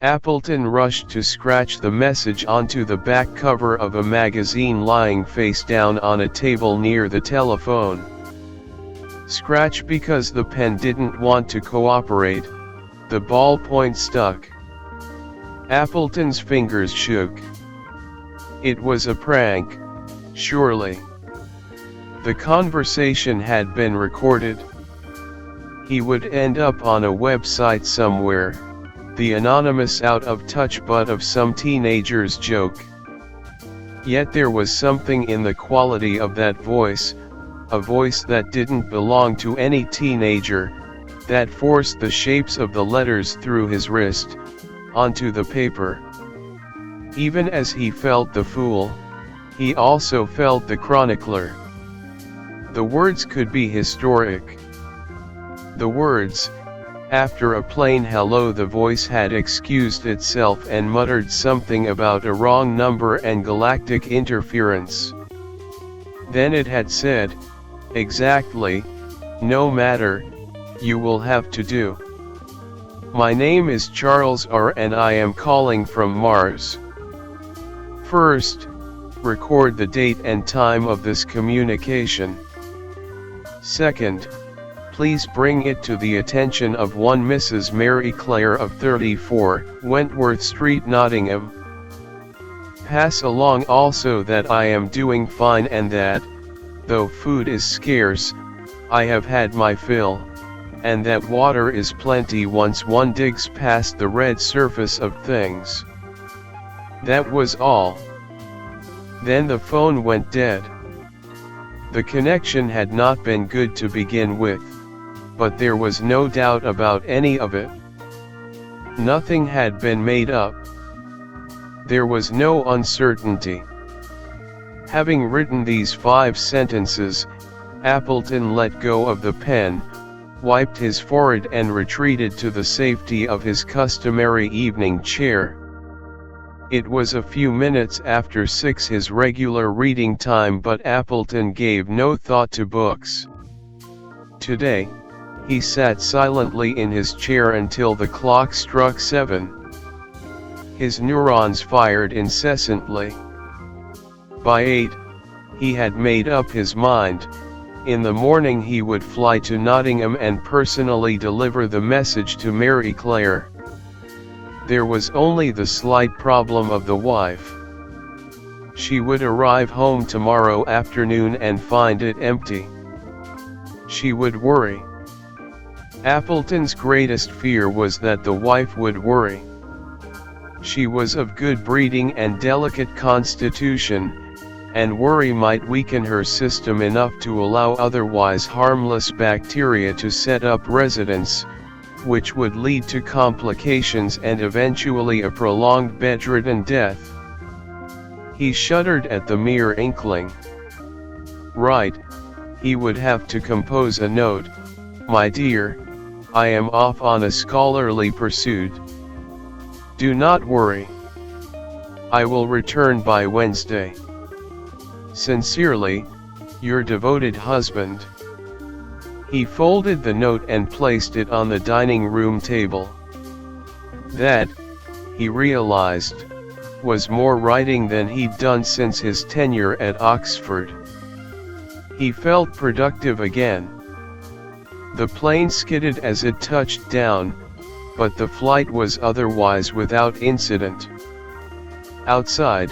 Appleton rushed to scratch the message onto the back cover of a magazine lying face down on a table near the telephone. Scratch because the pen didn't want to cooperate, the ballpoint stuck. Appleton's fingers shook. It was a prank, surely. The conversation had been recorded. He would end up on a website somewhere, the anonymous out-of-touch butt of some teenager's joke. Yet there was something in the quality of that voice, a voice that didn't belong to any teenager, that forced the shapes of the letters through his wrist, onto the paper. Even as he felt the fool, he also felt the chronicler. The words could be historic. The words, after a plain hello, the voice had excused itself and muttered something about a wrong number and galactic interference. Then it had said, exactly, no matter, you will have to do. My name is Charles R. and I am calling from Mars. First, record the date and time of this communication. Second, please bring it to the attention of one Mrs. Mary Clare of 34, Wentworth Street, Nottingham. Pass along also that I am doing fine and that, though food is scarce, I have had my fill, and that water is plenty once one digs past the red surface of things. That was all. Then the phone went dead. The connection had not been good to begin with, but there was no doubt about any of it. Nothing had been made up. There was no uncertainty. Having written these 5 sentences, Appleton let go of the pen, wiped his forehead and retreated to the safety of his customary evening chair. It was a few minutes after 6, his regular reading time, but Appleton gave no thought to books. Today, he sat silently in his chair until the clock struck 7. His neurons fired incessantly. By 8, he had made up his mind. In the morning he would fly to Nottingham and personally deliver the message to Mary Clare. There was only the slight problem of the wife. She would arrive home tomorrow afternoon and find it empty. She would worry. Appleton's greatest fear was that the wife would worry. She was of good breeding and delicate constitution, and worry might weaken her system enough to allow otherwise harmless bacteria to set up residence, which would lead to complications and eventually a prolonged bedridden death. He shuddered at the mere inkling. Right, he would have to compose a note. My dear, I am off on a scholarly pursuit. Do not worry. I will return by Wednesday. Sincerely, your devoted husband. He folded the note and placed it on the dining room table. That, he realized, was more writing than he'd done since his tenure at Oxford. He felt productive again. The plane skidded as it touched down, but the flight was otherwise without incident. Outside,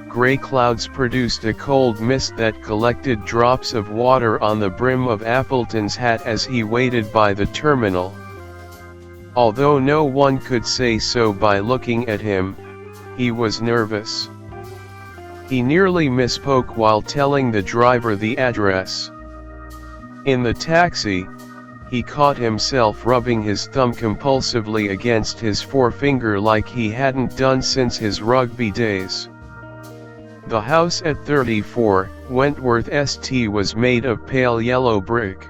gray clouds produced a cold mist that collected drops of water on the brim of Appleton's hat as he waited by the terminal. Although no one could say so by looking at him, he was nervous. He nearly misspoke while telling the driver the address. In the taxi, he caught himself rubbing his thumb compulsively against his forefinger like he hadn't done since his rugby days. The house at 34, Wentworth St. was made of pale yellow brick.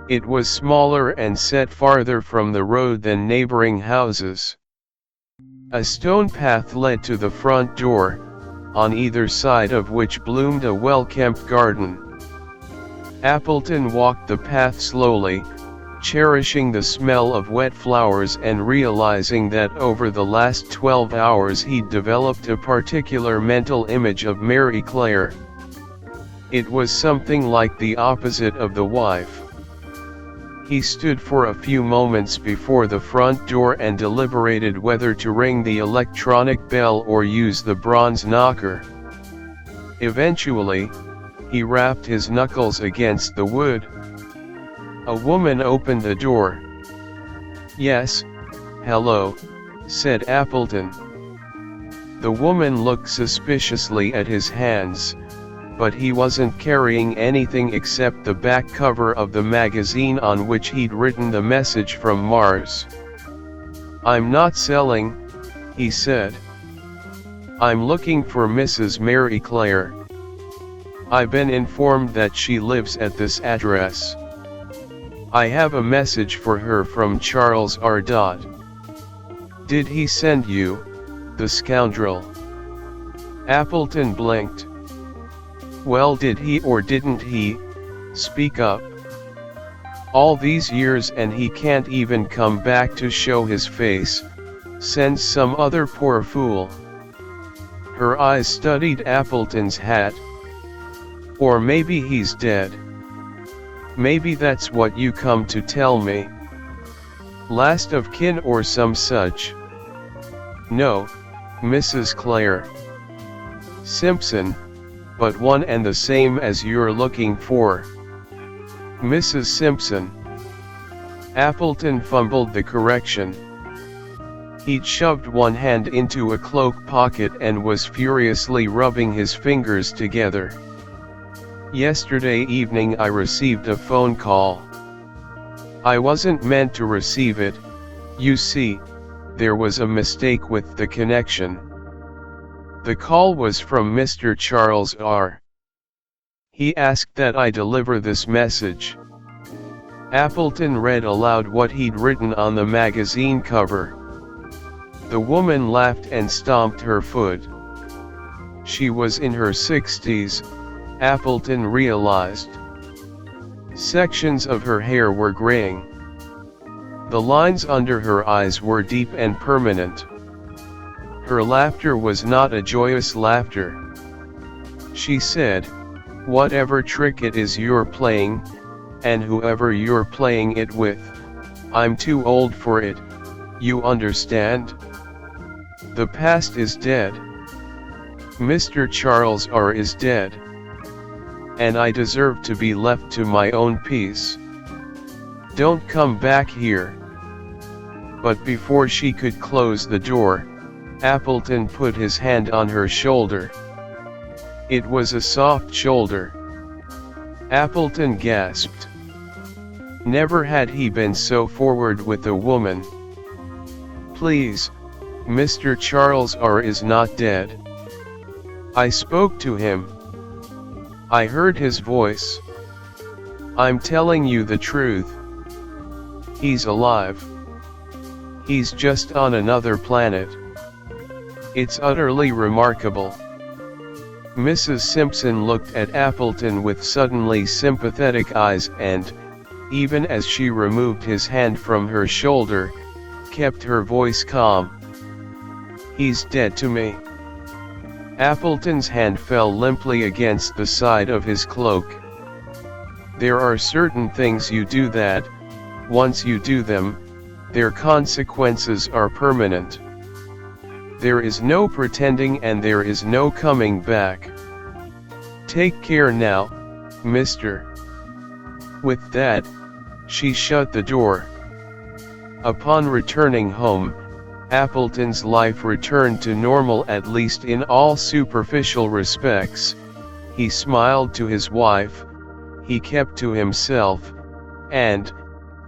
It was smaller and set farther from the road than neighboring houses. A stone path led to the front door, on either side of which bloomed a well-kept garden. Appleton walked the path slowly, cherishing the smell of wet flowers and realizing that over the last 12 hours he'd developed a particular mental image of Mary Claire. It was something like the opposite of the wife. He stood for a few moments before the front door and deliberated whether to ring the electronic bell or use the bronze knocker. Eventually, he rapped his knuckles against the wood. A woman opened the door. "Yes, hello," said Appleton. The woman looked suspiciously at his hands, but he wasn't carrying anything except the back cover of the magazine on which he'd written the message from Mars. "I'm not selling," he said. "I'm looking for Mrs. Mary Claire. I've been informed that she lives at this address. I have a message for her from Charles R. Did he send you, the scoundrel?" Appleton blinked. "Well, did he or didn't he? Speak up. All these years and he can't even come back to show his face. Sends some other poor fool." Her eyes studied Appleton's hat. "Or maybe he's dead. Maybe that's what you come to tell me. Last of kin or some such." "No, Mrs. Claire. Simpson, but one and the same as you're looking for. Mrs. Simpson." Appleton fumbled the correction. He'd shoved one hand into a cloak pocket and was furiously rubbing his fingers together. "Yesterday evening I received a phone call. I wasn't meant to receive it, you see, there was a mistake with the connection. The call was from Mr. Charles R. He asked that I deliver this message." Appleton read aloud what he'd written on the magazine cover. The woman laughed and stomped her foot. She was in her 60s, Appleton realized. Sections of her hair were graying. The lines under her eyes were deep and permanent. Her laughter was not a joyous laughter. She said, "Whatever trick it is you're playing, and whoever you're playing it with, I'm too old for it, you understand? The past is dead. Mr. Charles R. is dead. And I deserve to be left to my own peace. Don't come back here." But before she could close the door, Appleton put his hand on her shoulder. It was a soft shoulder. Appleton gasped. Never had he been so forward with a woman. "Please, Mr. Charles R. is not dead. I spoke to him. I heard his voice. I'm telling you the truth. He's alive. He's just on another planet. It's utterly remarkable." Mrs. Simpson looked at Appleton with suddenly sympathetic eyes and, even as she removed his hand from her shoulder, kept her voice calm. "He's dead to me." Appleton's hand fell limply against the side of his cloak. "There are certain things you do that, once you do them, their consequences are permanent. There is no pretending and there is no coming back. Take care now, mister." With that, she shut the door. Upon returning home, Appleton's life returned to normal, at least in all superficial respects. He smiled to his wife, he kept to himself, and,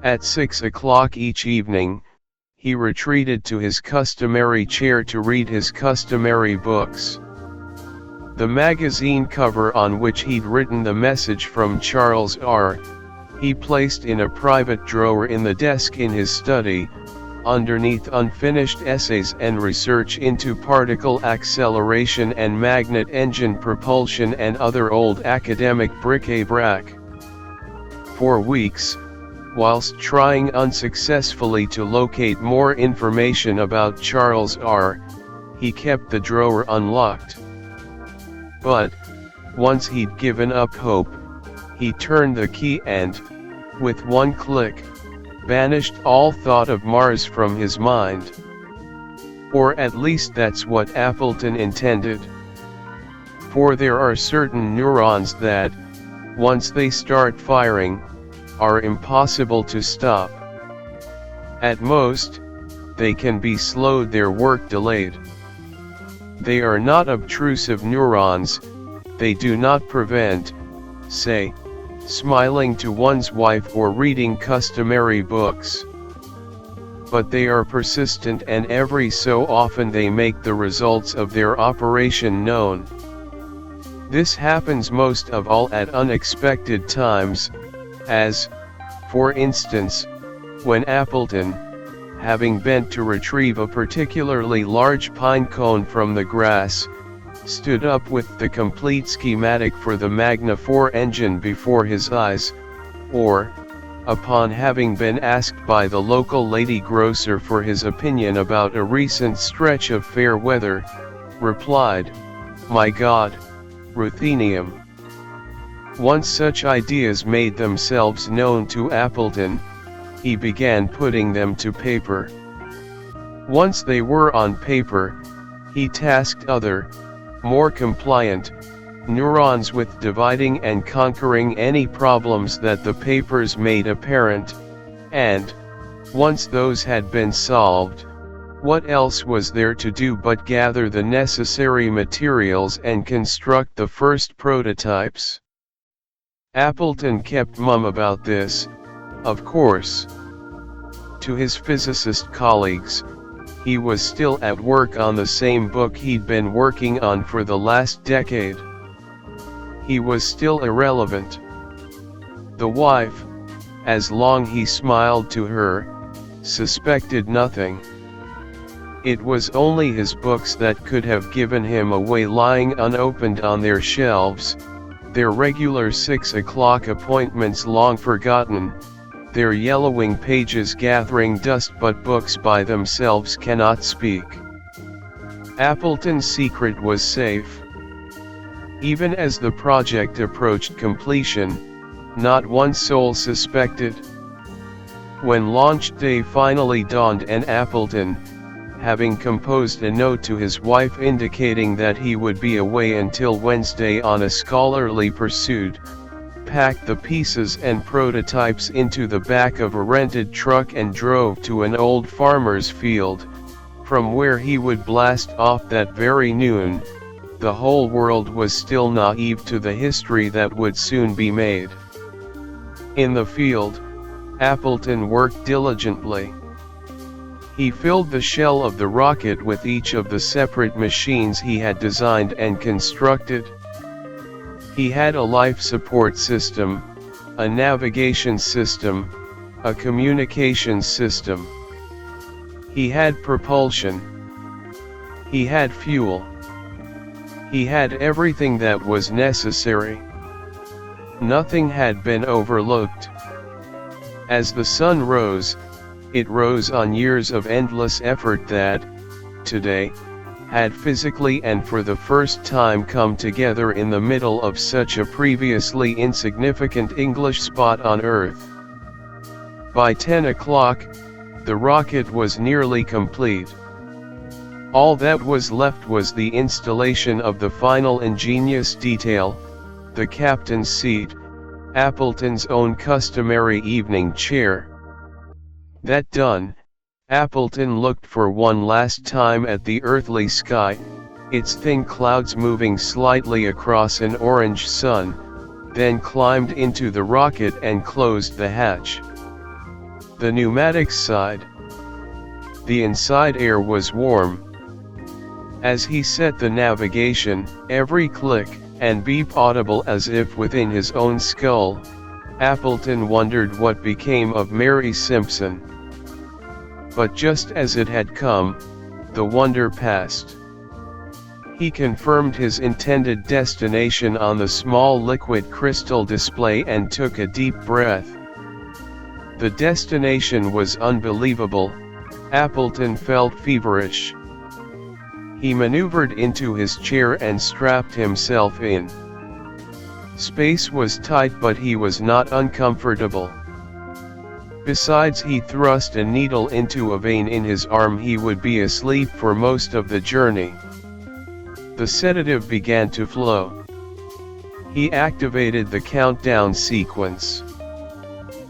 at 6 o'clock each evening, he retreated to his customary chair to read his customary books. The magazine cover on which he'd written the message from Charles R. he placed in a private drawer in the desk in his study, underneath unfinished essays and research into particle acceleration and magnet engine propulsion and other old academic bric-a-brac. For weeks, whilst trying unsuccessfully to locate more information about Charles R., he kept the drawer unlocked. But, once he'd given up hope, he turned the key and, with one click, banished all thought of Mars from his mind. Or at least that's what Appleton intended. For there are certain neurons that, once they start firing, are impossible to stop. At most, they can be slowed, their work delayed. They are not obtrusive neurons, they do not prevent, say, smiling to one's wife or reading customary books. But they are persistent, and every so often they make the results of their operation known. This happens most of all at unexpected times, as, for instance, when Appleton, having bent to retrieve a particularly large pine cone from the grass, stood up with the complete schematic for the Magna 4 engine before his eyes, or, upon having been asked by the local lady grocer for his opinion about a recent stretch of fair weather, replied, "My God, ruthenium." Once such ideas made themselves known to Appleton, he began putting them to paper. Once they were on paper, he tasked other, more compliant, neurons with dividing and conquering any problems that the papers made apparent, and, once those had been solved, what else was there to do but gather the necessary materials and construct the first prototypes? Appleton kept mum about this, of course. To his physicist colleagues, he was still at work on the same book he'd been working on for the last decade. He was still irrelevant. The wife, as long he smiled to her, suspected nothing. It was only his books that could have given him away, lying unopened on their shelves, their regular 6 o'clock appointments long forgotten, their yellowing pages gathering dust, but books by themselves cannot speak. Appleton's secret was safe. Even as the project approached completion, not one soul suspected. When launch day finally dawned and Appleton, having composed a note to his wife indicating that he would be away until Wednesday on a scholarly pursuit, packed the pieces and prototypes into the back of a rented truck and drove to an old farmer's field, from where he would blast off that very noon, the whole world was still naive to the history that would soon be made. In the field, Appleton worked diligently. He filled the shell of the rocket with each of the separate machines he had designed and constructed. He had a life support system, a navigation system, a communications system. He had propulsion. He had fuel. He had everything that was necessary. Nothing had been overlooked. As the sun rose, it rose on years of endless effort that, today, had physically and for the first time come together in the middle of such a previously insignificant English spot on Earth. By 10 o'clock, the rocket was nearly complete. All that was left was the installation of the final ingenious detail, the captain's seat, Appleton's own customary evening chair. That done, Appleton looked for one last time at the earthly sky, its thin clouds moving slightly across an orange sun, then climbed into the rocket and closed the hatch. The pneumatics sighed. The inside air was warm. As he set the navigation, every click and beep audible as if within his own skull, Appleton wondered what became of Mary Simpson. But just as it had come, the wonder passed. He confirmed his intended destination on the small liquid crystal display and took a deep breath. The destination was unbelievable. Appleton felt feverish. He maneuvered into his chair and strapped himself in. Space was tight, but he was not uncomfortable. Besides, he thrust a needle into a vein in his arm. He would be asleep for most of the journey. The sedative began to flow. He activated the countdown sequence.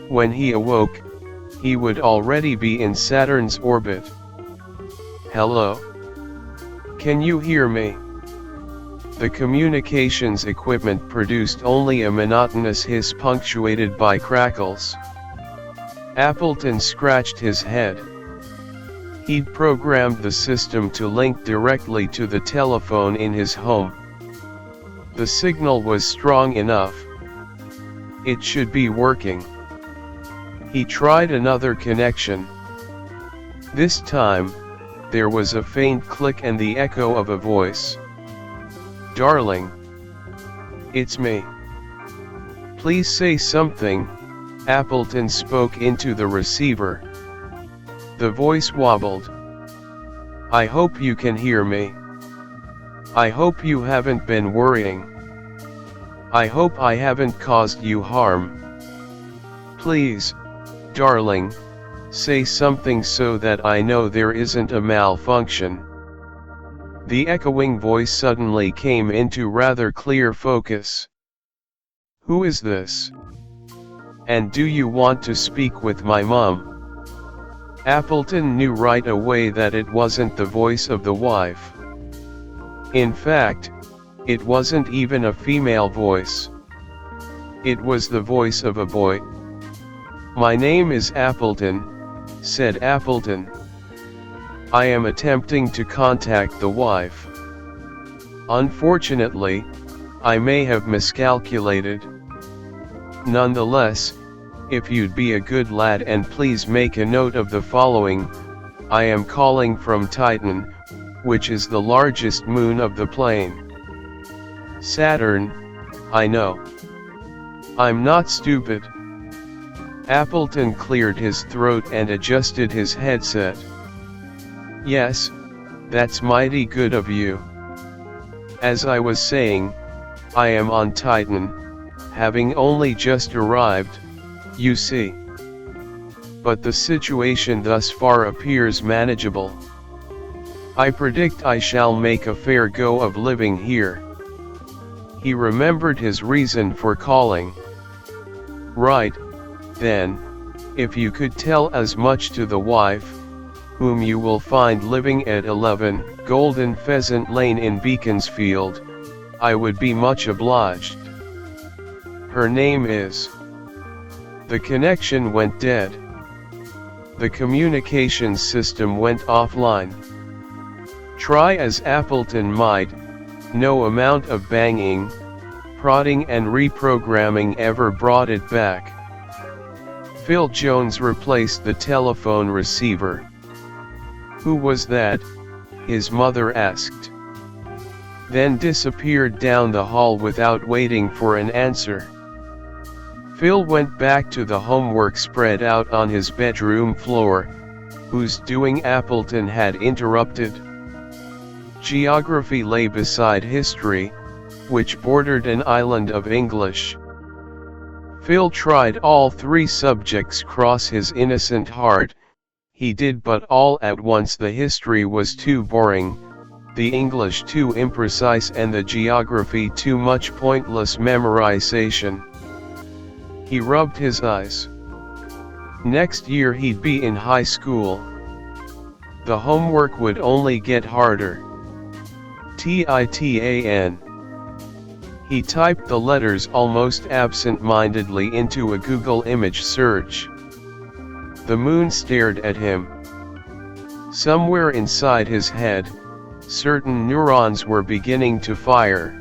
When he awoke, he would already be in Saturn's orbit. "Hello? Can you hear me?" The communications equipment produced only a monotonous hiss punctuated by crackles. Appleton scratched his head. He'd programmed the system to link directly to the telephone in his home. The signal was strong enough. It should be working. He tried another connection. This time, there was a faint click and the echo of a voice. "Darling. It's me. Please say something." Appleton spoke into the receiver. The voice wobbled. "I hope you can hear me. I hope you haven't been worrying. I hope I haven't caused you harm. Please, darling, say something so that I know there isn't a malfunction." The echoing voice suddenly came into rather clear focus. "Who is this? And do you want to speak with my mom?" Appleton knew right away that it wasn't the voice of the wife. In fact, it wasn't even a female voice. It was the voice of a boy. "My name is Appleton," said Appleton. "I am attempting to contact the wife. Unfortunately, I may have miscalculated. Nonetheless, if you'd be a good lad and please make a note of the following: I am calling from Titan, which is the largest moon of the plane. Saturn, I know. I'm not stupid." Appleton cleared his throat and adjusted his headset. "Yes, that's mighty good of you. As I was saying, I am on Titan, having only just arrived, you see. But the situation thus far appears manageable. I predict I shall make a fair go of living here." He remembered his reason for calling. "Right, then, if you could tell as much to the wife, whom you will find living at 11 Golden Pheasant Lane in Beaconsfield, I would be much obliged. Her name is—" The connection went dead. The communications system went offline. Try as Appleton might, no amount of banging, prodding and reprogramming ever brought it back. Phil Jones replaced the telephone receiver. "Who was that?" his mother asked. Then disappeared down the hall without waiting for an answer. Phil went back to the homework spread out on his bedroom floor, whose doing Appleton had interrupted. Geography lay beside history, which bordered an island of English. Phil tried all three subjects cross his innocent heart. He did, but all at once the history was too boring, the English too imprecise, and the geography too much pointless memorization. He rubbed his eyes. Next year he'd be in high school. The homework would only get harder. Titan. He typed the letters almost absent-mindedly into a Google image search. The moon stared at him. Somewhere inside his head, certain neurons were beginning to fire.